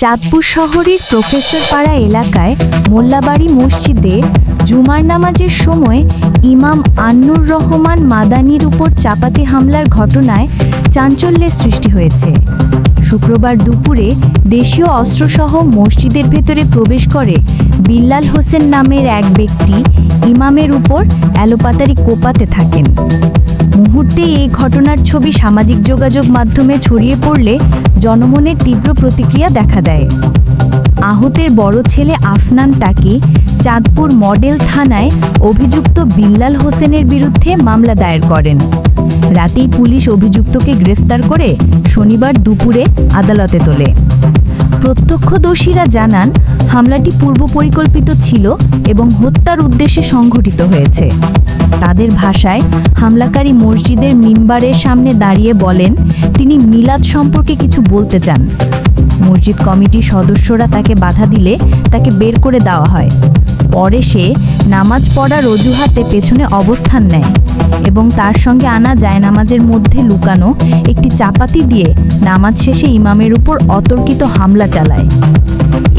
চাঁদপুর শহরের প্রফেসরপাড়া এলাকায় মোল্লাবাড়ি মসজিদে জুমার নামাজের সময় ইমাম আন্নুর রহমান মাদানির উপর চাপাতি হামলার ঘটনায় চাঞ্চল্যের সৃষ্টি হয়েছে। শুক্রবার দুপুরে দেশীয় অস্ত্রসহ মসজিদের ভেতরে প্রবেশ করে বিল্লাল হোসেন নামের এক ব্যক্তি ইমামের উপর এলোপাতাড়ি কোপাতে থাকেন। মুহূর্তেই এই ঘটনার ছবি সামাজিক যোগাযোগ মাধ্যমে ছড়িয়ে পড়লে জনমনের তীব্র প্রতিক্রিয়া দেখা দেয়। আহতের বড় ছেলে আফনান টাকি চাঁদপুর মডেল থানায় অভিযুক্ত বিল্লাল হোসেনের বিরুদ্ধে মামলা দায়ের করেন। রাতেই পুলিশ অভিযুক্তকে গ্রেফতার করে শনিবার দুপুরে আদালতে তোলে। প্রত্যক্ষদর্শীরা জানান, হামলাটি পূর্ব পরিকল্পিত ছিল এবং হত্যার উদ্দেশ্যে সংঘটিত হয়েছে। তাদের ভাষায়, হামলাকারী মসজিদের মিম্বারের সামনে দাঁড়িয়ে বলেন তিনি মিলাদ সম্পর্কে কিছু বলতে চান। মসজিদ কমিটির সদস্যরা তাকে বাধা দিলে তাকে বের করে দেওয়া হয়। পরে সে নামাজ পড়ার অজুহাতে পেছনে অবস্থান নেয় এবং তার সঙ্গে আনা জায়নামাজের মধ্যে লুকানো একটি চাপাতি দিয়ে নামাজ শেষে ইমামের উপর অতর্কিত হামলা চালায়।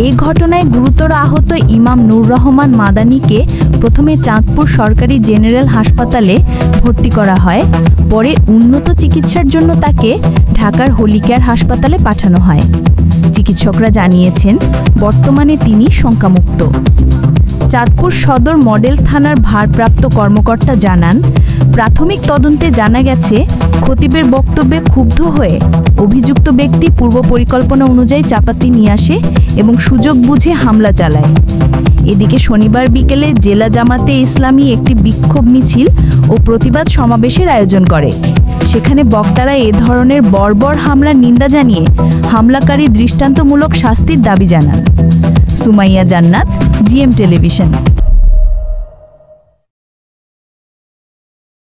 এই ঘটনায় গুরুতর আহত ইমাম নূর রহমান মাদানিকে প্রথমে চাঁদপুর সরকারি জেনারেল হাসপাতালে ভর্তি করা হয়। পরে উন্নত চিকিৎসার জন্য তাকে ঢাকার হলিকেয়ার হাসপাতালে পাঠানো হয়। চিকিৎসকরা জানিয়েছেন বর্তমানে তিনি শঙ্কামুক্ত। চাঁদপুর সদর মডেল থানার ভারপ্রাপ্ত কর্মকর্তা জানান, প্রাথমিক তদন্তে জানা গেছে খতিবের বক্তব্যে ক্ষুব্ধ হয়ে অভিযুক্ত ব্যক্তি পূর্ব পরিকল্পনা অনুযায়ী চাপাতি নিয়ে আসে এবং সুযোগ বুঝে হামলা চালায়। এদিকে শনিবার বিকেলে জেলা জামাতে ইসলামী একটি বিক্ষোভ মিছিল ও প্রতিবাদ সমাবেশের আয়োজন করে। সেখানে বক্তারা এ ধরনের বর্বর হামলার নিন্দা জানিয়ে হামলাকারী দৃষ্টান্তমূলক শাস্তির দাবি জানান। সুমাইয়া জান্নাত, জিএম টেলিভিশন।